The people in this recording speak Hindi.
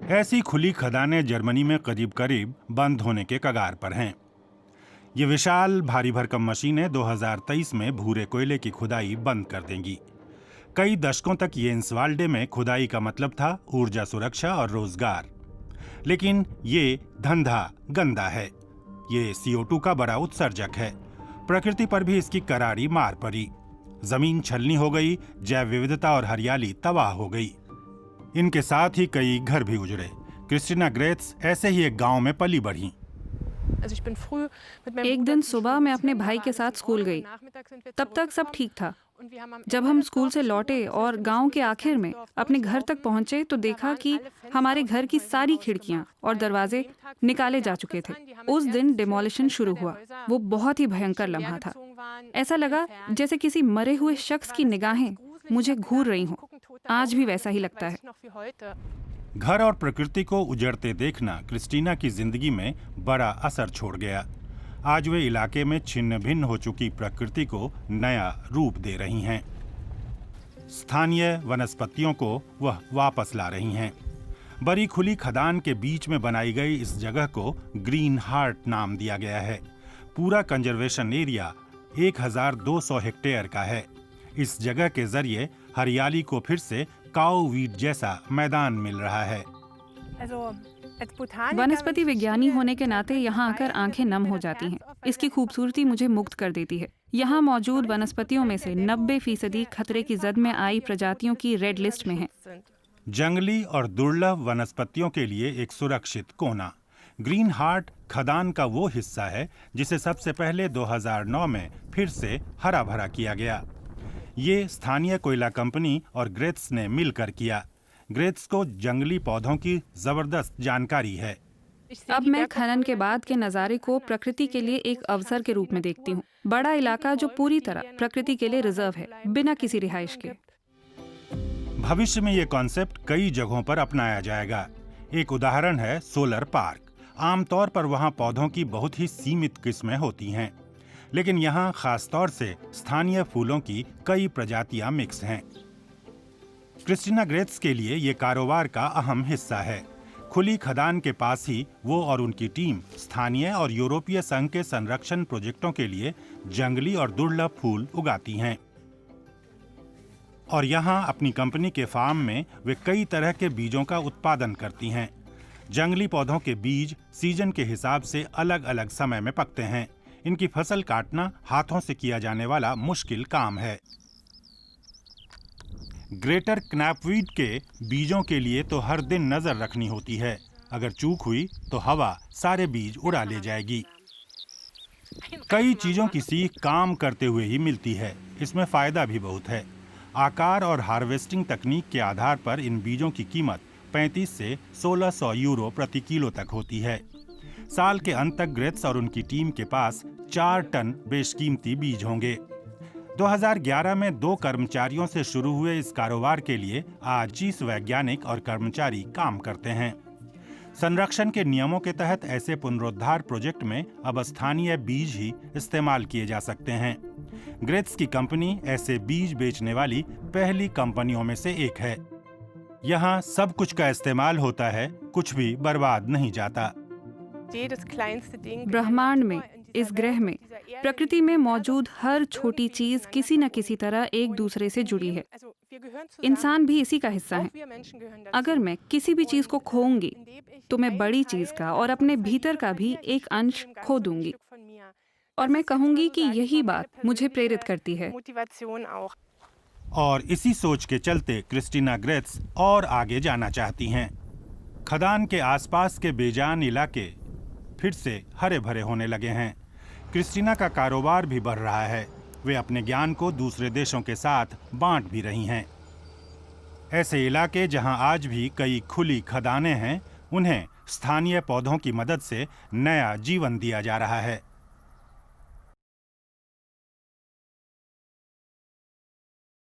ऐसी खुली खदानें जर्मनी में करीब करीब बंद होने के कगार पर हैं। ये विशाल भारी भरकम मशीनें 2023 में भूरे कोयले की खुदाई बंद कर देंगी। कई दशकों तक ये इंसवाल्डे में खुदाई का मतलब था ऊर्जा सुरक्षा और रोजगार, लेकिन ये धंधा गंदा है। ये CO2 का बड़ा उत्सर्जक है। प्रकृति पर भी इसकी करारी मार पड़ी। जमीन छलनी हो गई, जैव विविधता और हरियाली तबाह हो गई। इनके साथ ही कई घर भी उजड़े। क्रिस्टीना ग्रेत्स ऐसे ही एक गांव में पली बढ़ी। एक दिन सुबह मैं अपने भाई के साथ स्कूल गई। तब तक सब ठीक था। जब हम स्कूल से लौटे और गांव के आखिर में अपने घर तक पहुंचे तो देखा कि हमारे घर की सारी खिड़कियां और दरवाजे निकाले जा चुके थे। उस दिन डिमोलिशन शुरू हुआ। वो बहुत ही भयंकर लम्हा था। ऐसा लगा जैसे किसी मरे हुए शख्स की निगाहें मुझे घूर रही हों। आज भी वैसा ही लगता है। घर और प्रकृति को उजड़ते देखना क्रिस्टीना की जिंदगी में बड़ा असर छोड़ गया। आज वे इलाके में छिन्न भिन्न हो चुकी प्रकृति को नया रूप दे रही हैं। स्थानीय वनस्पतियों को वह वापस ला रही हैं। बड़ी खुली खदान के बीच में बनाई गई इस जगह को ग्रीन हार्ट नाम दिया गया है। पूरा कंजर्वेशन एरिया 1200 हेक्टेयर का है। इस जगह के जरिए हरियाली को फिर से काऊ वीट जैसा मैदान मिल रहा है। वनस्पति विज्ञानी होने के नाते यहाँ आकर आंखें नम हो जाती हैं। इसकी खूबसूरती मुझे मुग्ध कर देती है। यहाँ मौजूद वनस्पतियों में से 90% खतरे की जद में आई प्रजातियों की रेड लिस्ट में है। जंगली और दुर्लभ वनस्पतियों के लिए एक सुरक्षित कोना। ग्रीन हार्ट खदान का वो हिस्सा है जिसे सबसे पहले 2009 में फिर से हरा भरा किया गया। ये स्थानीय कोयला कंपनी और ग्रेत्स ने मिलकर किया। ग्रेत्स को जंगली पौधों की जबरदस्त जानकारी है। अब मैं खनन के बाद के नज़ारे को प्रकृति के लिए एक अवसर के रूप में देखती हूँ। बड़ा इलाका जो पूरी तरह प्रकृति के लिए रिजर्व है, बिना किसी रिहाइश के। भविष्य में ये कॉन्सेप्ट कई जगहों पर अपनाया जाएगा। एक उदाहरण है सोलर पार्क। आमतौर पर वहाँ पौधों की बहुत ही सीमित किस्में होती हैं, लेकिन यहाँ खासतौर से स्थानीय फूलों की कई प्रजातियां मिक्स हैं। क्रिस्टीना ग्रेत्स के लिए ये कारोबार का अहम हिस्सा है। खुली खदान के पास ही वो और उनकी टीम स्थानीय और यूरोपीय संघ के संरक्षण प्रोजेक्टों के लिए जंगली और दुर्लभ फूल उगाती हैं। और यहाँ अपनी कंपनी के फार्म में वे कई तरह के बीजों का उत्पादन करती हैं। जंगली पौधों के बीज सीजन के हिसाब से अलग अलग समय में पकते हैं। इनकी फसल काटना हाथों से किया जाने वाला मुश्किल काम है। ग्रेटर knapweed के बीजों के लिए तो हर दिन नजर रखनी होती है। अगर चूक हुई तो हवा सारे बीज उड़ा ले जाएगी। कई चीजों की सीख काम करते हुए ही मिलती है। इसमें फायदा भी बहुत है। आकार और हार्वेस्टिंग तकनीक के आधार पर इन बीजों की कीमत 35 से 1600 यूरो प्रति किलो तक होती है। साल के अंत तक ग्रेत्स और उनकी टीम के पास 4 टन बेशकीमती बीज होंगे। 2011 में 2 कर्मचारियों से शुरू हुए इस कारोबार के लिए आज 20 वैज्ञानिक और कर्मचारी काम करते हैं। संरक्षण के नियमों के तहत ऐसे पुनरुद्धार प्रोजेक्ट में अब स्थानीय बीज ही इस्तेमाल किए जा सकते हैं। ग्रेत्स की कंपनी ऐसे बीज बेचने वाली पहली कंपनियों में से एक है। यहाँ सब कुछ का इस्तेमाल होता है, कुछ भी बर्बाद नहीं जाता। ब्रह्मांड में, इस ग्रह में, प्रकृति में मौजूद हर छोटी चीज किसी न किसी तरह एक दूसरे से जुड़ी है। इंसान भी इसी का हिस्सा है। अगर मैं किसी भी चीज को खोऊंगी तो मैं बड़ी चीज का और अपने भीतर का भी एक अंश खो दूंगी। और मैं कहूंगी कि यही बात मुझे प्रेरित करती है। और इसी सोच के चलते क्रिस्टीना ग्रेत्स और आगे जाना चाहती हैं। खदान के आसपास के बेजान इलाके फिर से हरे भरे होने लगे हैं। क्रिस्टीना का कारोबार भी बढ़ रहा है। वे अपने ज्ञान को दूसरे देशों के साथ बांट भी रही हैं। ऐसे इलाके जहां आज भी कई खुली खदानें हैं, उन्हें स्थानीय पौधों की मदद से नया जीवन दिया जा रहा है।